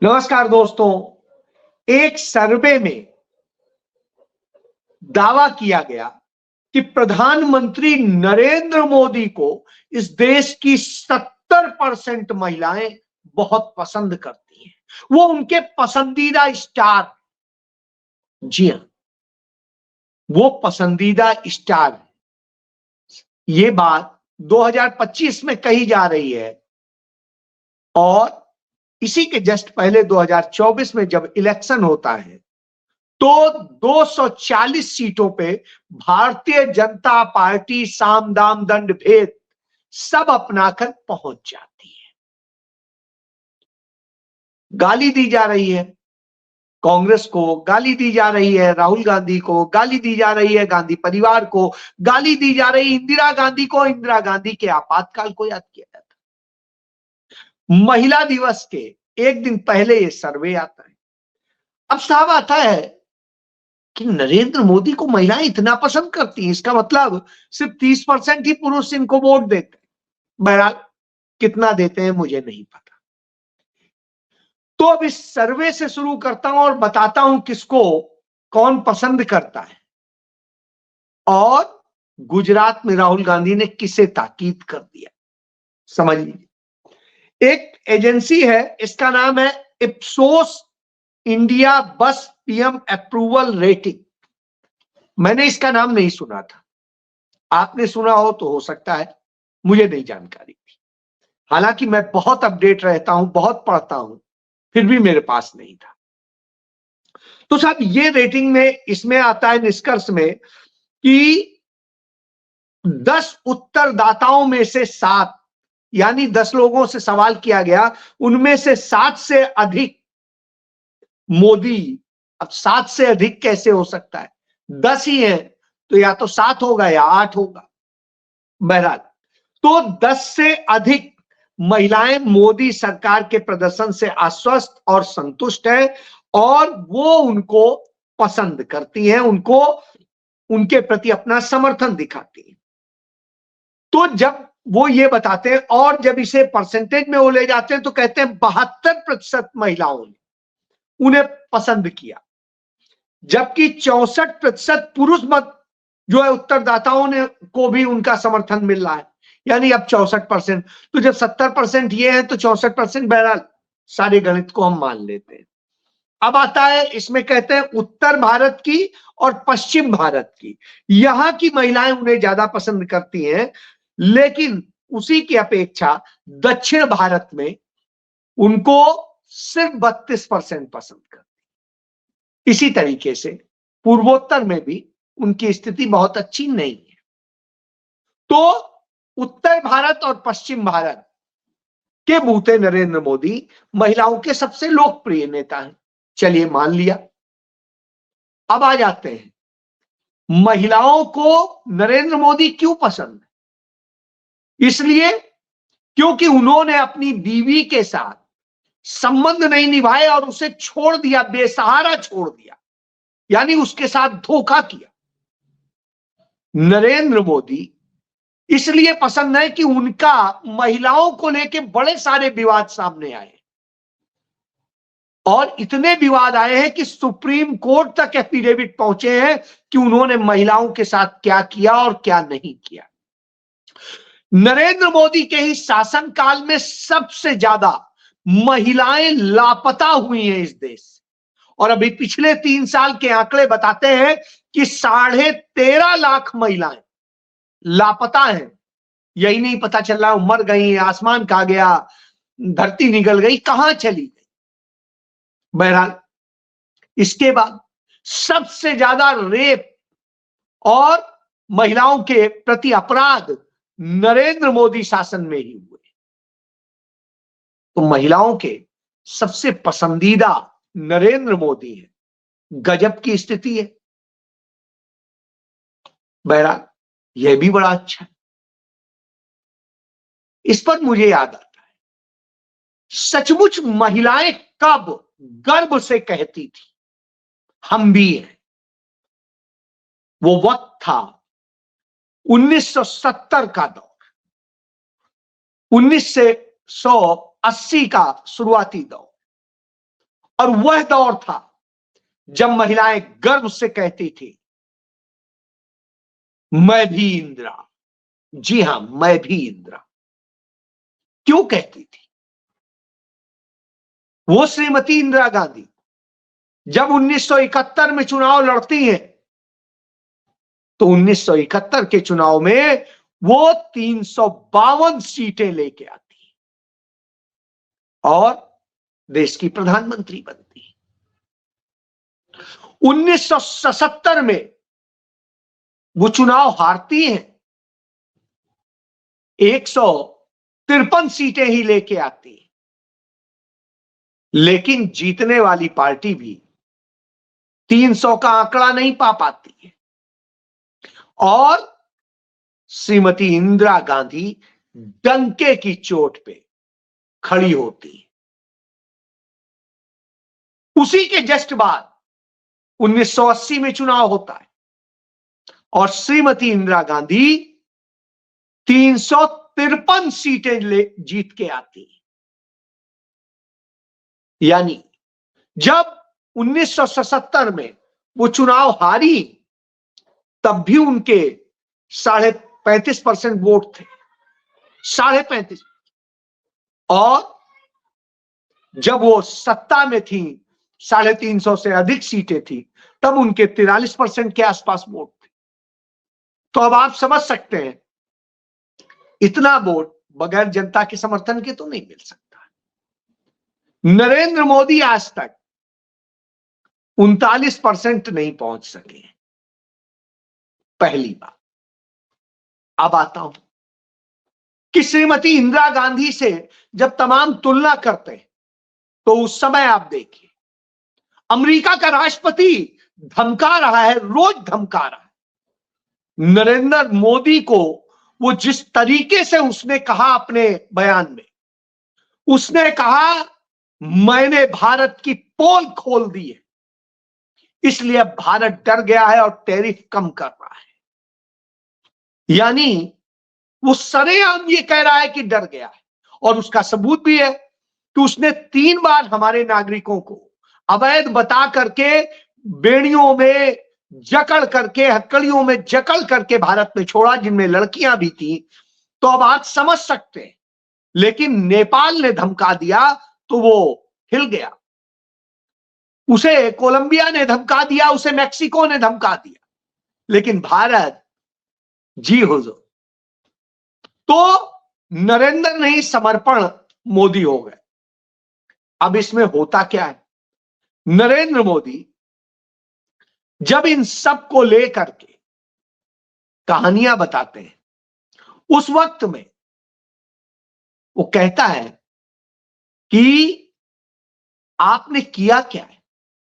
नमस्कार दोस्तों। एक सर्वे में दावा किया गया कि प्रधानमंत्री नरेंद्र मोदी को इस देश की 70% महिलाएं बहुत पसंद करती हैं। वो उनके पसंदीदा स्टार, जी हां, वो पसंदीदा स्टार है। ये बात 2025 में कही जा रही है और इसी के जस्ट पहले 2024 में जब इलेक्शन होता है तो 240 सीटों पे भारतीय जनता पार्टी साम दाम दंड भेद सब अपनाकर पहुंच जाती है। गाली दी जा रही है कांग्रेस को, गाली दी जा रही है राहुल गांधी को, गाली दी जा रही है गांधी परिवार को, गाली दी जा रही इंदिरा गांधी को। इंदिरा गांधी के आपातकाल को याद किया जाता है। महिला दिवस के एक दिन पहले ये सर्वे आता है। अब साफ आता है कि नरेंद्र मोदी को महिलाएं इतना पसंद करती हैं, इसका मतलब सिर्फ 30% ही पुरुष इनको वोट देते हैं। बहरहाल कितना देते हैं मुझे नहीं पता। तो अब इस सर्वे से शुरू करता हूं और बताता हूं किसको कौन पसंद करता है और गुजरात में राहुल गांधी ने किसे ताकीद कर दिया। समझ लीजिए, एक एजेंसी है, इसका नाम है इप्सोस इंडिया बस पीएम अप्रूवल रेटिंग। मैंने इसका नाम नहीं सुना था, आपने सुना हो तो हो सकता है, मुझे नहीं जानकारी थी। हालांकि मैं बहुत अपडेट रहता हूं, बहुत पढ़ता हूं, फिर भी मेरे पास नहीं था। तो साहब ये रेटिंग में इसमें आता है निष्कर्ष में कि 10 उत्तरदाताओं में से 7, यानी 10 लोगों से सवाल किया गया, उनमें से 7 से अधिक मोदी। अब 7 से अधिक कैसे हो सकता है? 10 ही है तो या तो 7 होगा या 8 होगा। बहरहाल तो 10 से अधिक महिलाएं मोदी सरकार के प्रदर्शन से आश्वस्त और संतुष्ट हैं और वो उनको पसंद करती हैं, उनको उनके प्रति अपना समर्थन दिखाती हैं। तो जब वो ये बताते हैं और जब इसे परसेंटेज में वो ले जाते हैं तो कहते हैं 72% महिलाओं ने उन्हें पसंद किया, जबकि 64% पुरुष मत जो है उत्तरदाताओं ने को भी उनका समर्थन मिल रहा है, यानी अब 64%। तो जब 70% ये है तो 64%, बहरहाल सारे गणित को हम मान लेते हैं। अब आता है, इसमें कहते हैं उत्तर भारत की और पश्चिम भारत की, यहां की महिलाएं उन्हें ज्यादा पसंद करती हैं, लेकिन उसी की अपेक्षा दक्षिण भारत में उनको सिर्फ 32% पसंद करती। इसी तरीके से पूर्वोत्तर में भी उनकी स्थिति बहुत अच्छी नहीं है। तो उत्तर भारत और पश्चिम भारत के बूते नरेंद्र मोदी महिलाओं के सबसे लोकप्रिय नेता हैं। चलिए मान लिया। अब आ जाते हैं महिलाओं को नरेंद्र मोदी क्यों पसंद है। इसलिए क्योंकि उन्होंने अपनी बीवी के साथ संबंध नहीं निभाए और उसे छोड़ दिया, बेसहारा छोड़ दिया, यानी उसके साथ धोखा किया। नरेंद्र मोदी इसलिए पसंद है कि उनका महिलाओं को लेकर बड़े सारे विवाद सामने आए और इतने विवाद आए हैं कि सुप्रीम कोर्ट तक एफिडेविट पहुंचे हैं कि उन्होंने महिलाओं के साथ क्या किया और क्या नहीं किया। नरेंद्र मोदी के ही शासनकाल में सबसे ज्यादा महिलाएं लापता हुई हैं इस देश से, और अभी पिछले 3 साल के आंकड़े बताते हैं कि 13.5 लाख महिलाएं लापता हैं। यही नहीं पता चल रहा मर गई, आसमान खा गया, धरती निगल गई, कहां चली गई। बहरहाल इसके बाद सबसे ज्यादा रेप और महिलाओं के प्रति अपराध नरेंद्र मोदी शासन में ही हुए। तो महिलाओं के सबसे पसंदीदा नरेंद्र मोदी है। गजब की स्थिति है। बहरहाल यह भी बड़ा अच्छा है। इस पर मुझे याद आता है, सचमुच महिलाएं कब गर्व से कहती थी हम भी हैं। वो वक्त था 1970 का दौर, 1980 का शुरुआती दौर। और वह दौर था जब महिलाएं गर्व से कहती थी, मैं भी इंदिरा। जी हां, मैं भी इंदिरा। क्यों कहती थी वो? श्रीमती इंदिरा गांधी जब 1971 में चुनाव लड़ती हैं तो 1971 के चुनाव में वो 352 सीटें लेके आती और देश की प्रधानमंत्री बनती। 1977 में वो चुनाव हारती हैं, 153 सीटें ही लेके आती है, लेकिन जीतने वाली पार्टी भी 300 का आंकड़ा नहीं पा पाती है और श्रीमती इंदिरा गांधी डंके की चोट पे खड़ी होती है। उसी के जस्ट बाद 1980 में चुनाव होता है और श्रीमती इंदिरा गांधी 353 सीटें जीत के आती है। यानी जब 1977 में वो चुनाव हारी तब भी उनके 35.5% वोट थे, 35.5। और जब वो सत्ता में थी, 350 से अधिक सीटें थी, तब उनके 43% के आसपास वोट थे। तो अब आप समझ सकते हैं इतना वोट बगैर जनता के समर्थन के तो नहीं मिल सकता। नरेंद्र मोदी आज तक 39% नहीं पहुंच सके, पहली बात। अब आता हूं कि श्रीमती इंदिरा गांधी से जब तमाम तुलना करते हैं तो उस समय आप देखिए अमेरिका का राष्ट्रपति धमका रहा है, रोज धमका रहा है नरेंद्र मोदी को। वो जिस तरीके से उसने कहा अपने बयान में, उसने कहा मैंने भारत की पोल खोल दी है, इसलिए भारत डर गया है और टैरिफ कम कर रहा है। यानी वो सरेआम ये कह रहा है कि डर गया है और उसका सबूत भी है कि उसने 3 बार हमारे नागरिकों को अवैध बता करके बेड़ियों में जकड़ करके, हथकड़ियों में जकड़ करके भारत में छोड़ा, जिनमें लड़कियां भी थी। तो अब आप समझ सकते हैं, लेकिन नेपाल ने धमका दिया तो वो हिल गया, उसे कोलंबिया ने धमका दिया, उसे मैक्सिको ने धमका दिया, लेकिन भारत जी हुजूर। तो नरेंद्र नहीं, समर्पण मोदी हो गए। अब इसमें होता क्या है, नरेंद्र मोदी जब इन सब को लेकर के कहानियां बताते हैं, उस वक्त में वो कहता है कि आपने किया क्या है?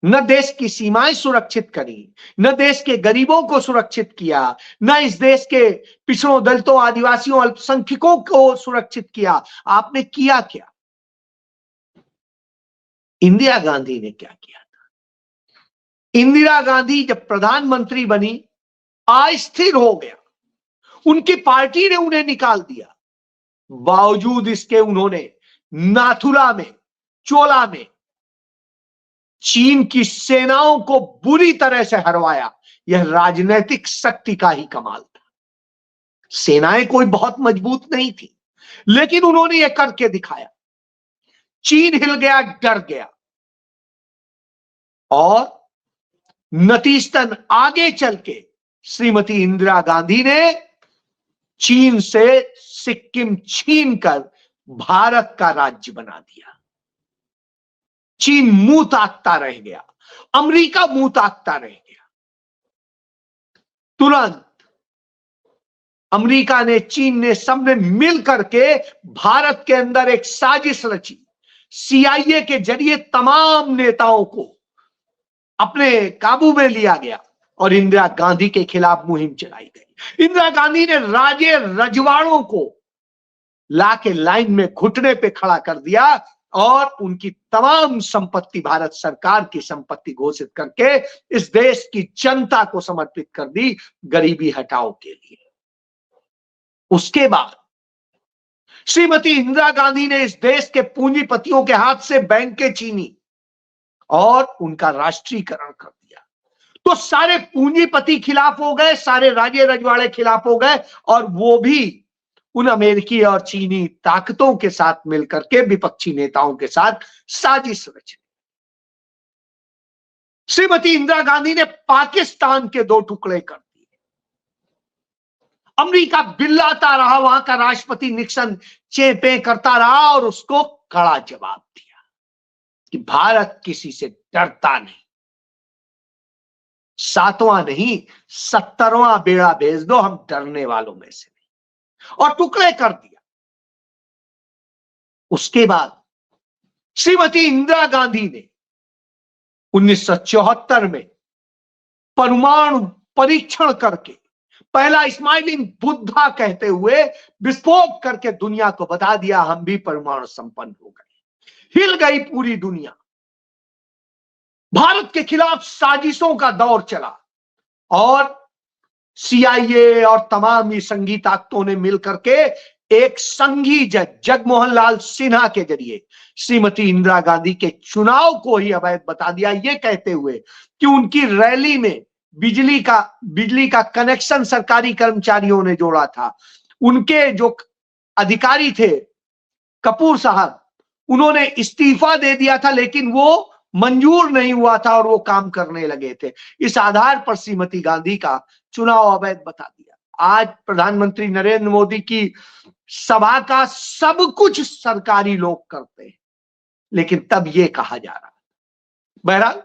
न देश की सीमाएं सुरक्षित करी, न देश के गरीबों को सुरक्षित किया, न इस देश के पिछड़ों, दलितों, आदिवासियों, अल्पसंख्यकों को सुरक्षित किया। आपने किया क्या? इंदिरा गांधी ने क्या किया था? इंदिरा गांधी जब प्रधानमंत्री बनी, अस्थिर हो गया, उनकी पार्टी ने उन्हें निकाल दिया। बावजूद इसके उन्होंने नाथुला में, चोला में चीन की सेनाओं को बुरी तरह से हरवाया। यह राजनीतिक शक्ति का ही कमाल था। सेनाएं कोई बहुत मजबूत नहीं थी, लेकिन उन्होंने यह करके दिखाया। चीन हिल गया, डर गया और नतीजतन आगे चल के श्रीमती इंदिरा गांधी ने चीन से सिक्किम छीनकर भारत का राज्य बना दिया। चीन मुंह ताकता रह गया, अमेरिका मुंह ताकता रह गया। तुरंत अमेरिका ने, चीन ने, सबने मिल करके भारत के अंदर एक साजिश रची। CIA के जरिए तमाम नेताओं को अपने काबू में लिया गया और इंदिरा गांधी के खिलाफ मुहिम चलाई गई। इंदिरा गांधी ने राजे रजवाड़ों को लाके लाइन में घुटने पे खड़ा कर दिया और उनकी तमाम संपत्ति भारत सरकार की संपत्ति घोषित करके इस देश की जनता को समर्पित कर दी, गरीबी हटाओ के लिए। उसके बाद श्रीमती इंदिरा गांधी ने इस देश के पूंजीपतियों के हाथ से बैंकें छीनी और उनका राष्ट्रीयकरण कर दिया। तो सारे पूंजीपति खिलाफ हो गए, सारे राजे रजवाड़े खिलाफ हो गए, और वो भी उन अमेरिकी और चीनी ताकतों के साथ मिलकर के विपक्षी नेताओं के साथ साजिश रची। श्रीमती इंदिरा गांधी ने पाकिस्तान के 2 टुकड़े कर दिए। अमेरिका बिल्लाता रहा, वहां का राष्ट्रपति निक्सन चेपे करता रहा और उसको कड़ा जवाब दिया कि भारत किसी से डरता नहीं, 7वां नहीं 70वां बेड़ा भेज दो, हम डरने वालों में से नहीं, और टुकड़े कर दिया। उसके बाद श्रीमती इंदिरा गांधी ने 1974 में परमाणु परीक्षण करके पहला इस्माइलिंग बुद्धा कहते हुए विस्फोट करके दुनिया को बता दिया, हम भी परमाणु संपन्न हो गए। हिल गई पूरी दुनिया। भारत के खिलाफ साजिशों का दौर चला और CIA और तमाम ये संघी ताकतों ने मिलकर के एक संघी जज जगमोहन लाल सिन्हा के जरिए श्रीमती इंदिरा गांधी के चुनाव को ही अवैध बता दिया, ये कहते हुए कि उनकी रैली में बिजली का कनेक्शन सरकारी कर्मचारियों ने जोड़ा था। उनके जो अधिकारी थे कपूर साहब, उन्होंने इस्तीफा दे दिया था, लेकिन वो मंजूर नहीं हुआ था और वो काम करने लगे थे। इस आधार पर श्रीमती गांधी का चुनाव अवैध बता दिया। आज प्रधानमंत्री नरेंद्र मोदी की सभा का सब कुछ सरकारी लोग करते हैं, लेकिन तब ये कहा जा रहा। बहरहाल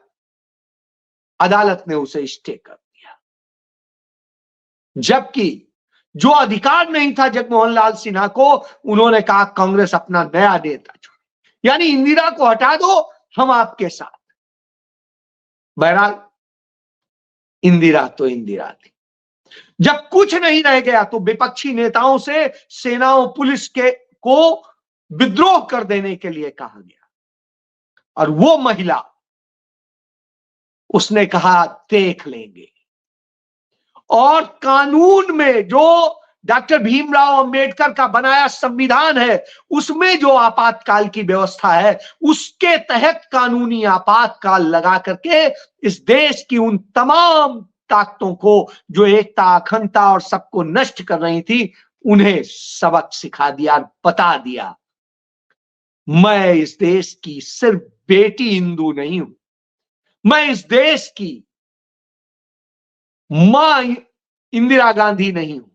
अदालत ने उसे स्टे कर दिया, जबकि जो अधिकार नहीं था जगमोहन लाल सिन्हा को, उन्होंने कहा कांग्रेस अपना नया नेता चुने, यानी इंदिरा को हटा दो, हम आपके साथ। बहरहाल इंदिरा तो इंदिरा थी। जब कुछ नहीं रह गया तो विपक्षी नेताओं से सेनाओं पुलिस को विद्रोह कर देने के लिए कहा गया, और वो महिला उसने कहा देख लेंगे। और कानून में जो डॉक्टर भीमराव अंबेडकर का बनाया संविधान है, उसमें जो आपातकाल की व्यवस्था है, उसके तहत कानूनी आपातकाल लगा करके इस देश की उन तमाम ताकतों को जो एकता अखंडता और सबको नष्ट कर रही थी, उन्हें सबक सिखा दिया, बता दिया मैं इस देश की सिर्फ बेटी हिंदू नहीं हूं, मैं इस देश की मां इंदिरा गांधी नहीं हूं,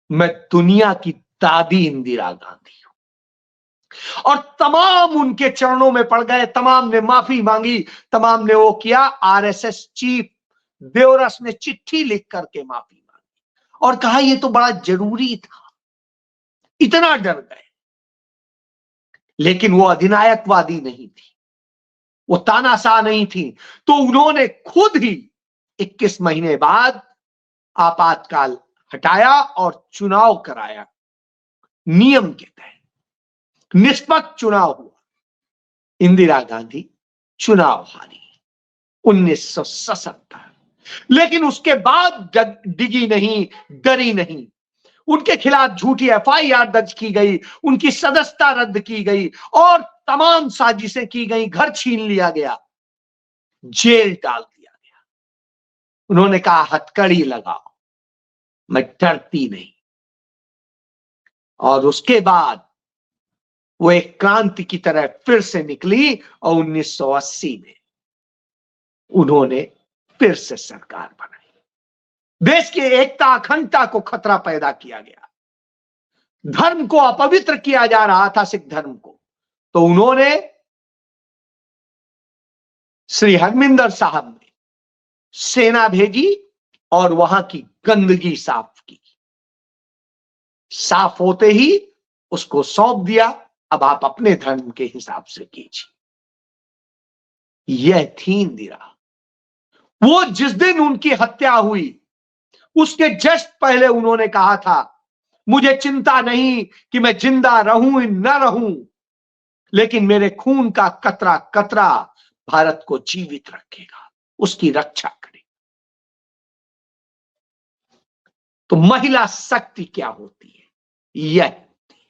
मैं दुनिया की दादी इंदिरा गांधी हूं। और तमाम उनके चरणों में पड़ गए, तमाम ने माफी मांगी, तमाम ने वो किया। RSS चीफ देवरस ने चिट्ठी लिख करके माफी मांगी और कहा ये तो बड़ा जरूरी था, इतना डर गए। लेकिन वो अधिनायकवादी नहीं थी, वो तानाशाह नहीं थी, तो उन्होंने खुद ही 21 महीने बाद आपातकाल हटाया और चुनाव कराया। नियम के तहत निष्पक्ष चुनाव हुआ। इंदिरा गांधी चुनाव हारी 1977। लेकिन उसके बाद डिगी नहीं, डरी नहीं। उनके खिलाफ झूठी FIR दर्ज की गई, उनकी सदस्यता रद्द की गई और तमाम साजिशें की गई, घर छीन लिया गया, जेल डाल दिया गया। उन्होंने कहा हथकड़ी लगाओ, मैं डरती नहीं। और उसके बाद वो एक क्रांति की तरह फिर से निकली और 1980 में उन्होंने फिर से सरकार बनाई। देश की एकता अखंडता को खतरा पैदा किया गया, धर्म को अपवित्र किया जा रहा था, सिख धर्म को, तो उन्होंने श्री हरमिंदर साहब ने सेना भेजी और वहां की गंदगी साफ की। साफ होते ही उसको सौंप दिया, अब आप अपने धर्म के हिसाब से कीजिए। यह थी इंदिरा। वो जिस दिन उनकी हत्या हुई उसके जस्ट पहले उन्होंने कहा था मुझे चिंता नहीं कि मैं जिंदा रहूं न रहूं, लेकिन मेरे खून का कतरा कतरा भारत को जीवित रखेगा, उसकी रक्षा करेगा। तो महिला शक्ति क्या होती है, यह होती है।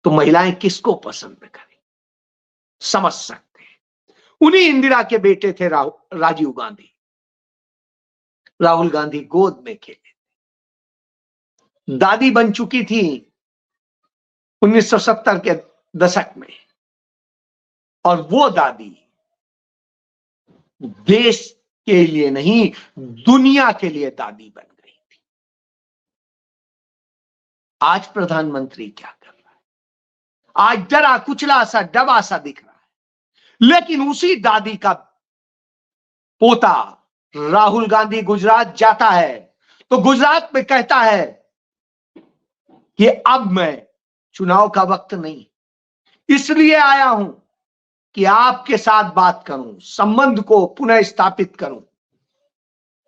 तो महिलाएं किसको पसंद करें, समझ सकते हैं। उन्हीं इंदिरा के बेटे थे राजीव गांधी। राहुल गांधी गोद में खेले, दादी बन चुकी थी 1970 के दशक में, और वो दादी देश के लिए नहीं, दुनिया के लिए दादी बन गई थी। आज प्रधानमंत्री क्या कर रहा है? आज डरा कुचला सा, डबा सा दिख रहा है। लेकिन उसी दादी का पोता राहुल गांधी गुजरात जाता है तो गुजरात में कहता है कि अब मैं चुनाव का वक्त नहीं, इसलिए आया हूं कि आपके साथ बात करूं, संबंध को पुनः स्थापित करूं,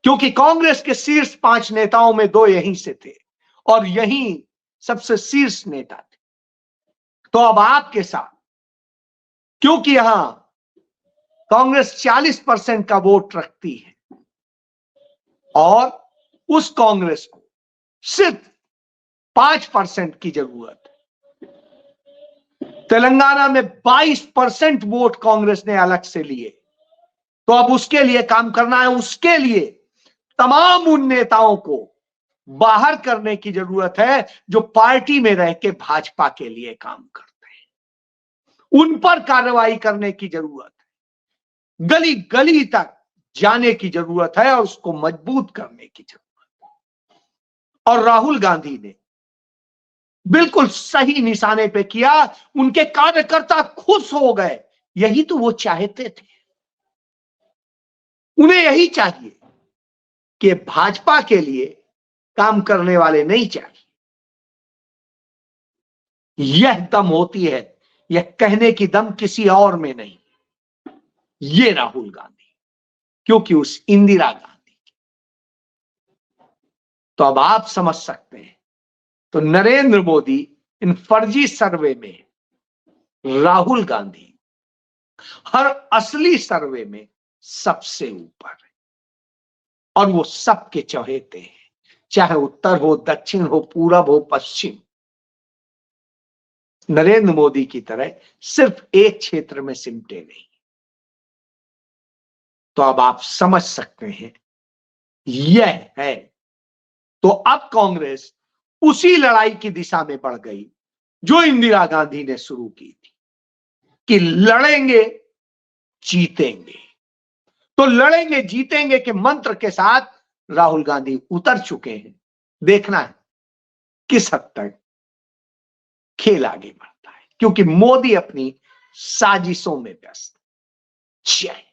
क्योंकि कांग्रेस के शीर्ष 5 नेताओं में 2 यहीं से थे और यहीं सबसे शीर्ष नेता थे। तो अब आपके साथ, क्योंकि यहां कांग्रेस 40% का वोट रखती है और उस कांग्रेस को सिर्फ 5% की जरूरत है। तेलंगाना में 22% वोट कांग्रेस ने अलग से लिए, तो अब उसके लिए काम करना है। उसके लिए तमाम उन नेताओं को बाहर करने की जरूरत है जो पार्टी में रह के भाजपा के लिए काम करते हैं। उन पर कार्रवाई करने की जरूरत है, गली गली तक जाने की जरूरत है और उसको मजबूत करने की जरूरत है। और राहुल गांधी ने बिल्कुल सही निशाने पे किया। उनके कार्यकर्ता खुश हो गए, यही तो वो चाहते थे। उन्हें यही चाहिए कि भाजपा के लिए काम करने वाले नहीं चाहिए। यह दम होती है, यह कहने की दम किसी और में नहीं, ये राहुल गांधी, क्योंकि उस इंदिरा गांधी। तो अब आप समझ सकते हैं, तो नरेंद्र मोदी इन फर्जी सर्वे में, राहुल गांधी हर असली सर्वे में सबसे ऊपर है और वो सबके चहेते हैं, चाहे उत्तर हो, दक्षिण हो, पूरब हो, पश्चिम। नरेंद्र मोदी की तरह सिर्फ एक क्षेत्र में सिमटे नहीं। तो अब आप समझ सकते हैं, यह है। तो अब कांग्रेस उसी लड़ाई की दिशा में बढ़ गई जो इंदिरा गांधी ने शुरू की थी कि लड़ेंगे जीतेंगे। तो लड़ेंगे जीतेंगे के मंत्र के साथ राहुल गांधी उतर चुके हैं। देखना है किस हद तक खेल आगे बढ़ता है, क्योंकि मोदी अपनी साजिशों में व्यस्त है।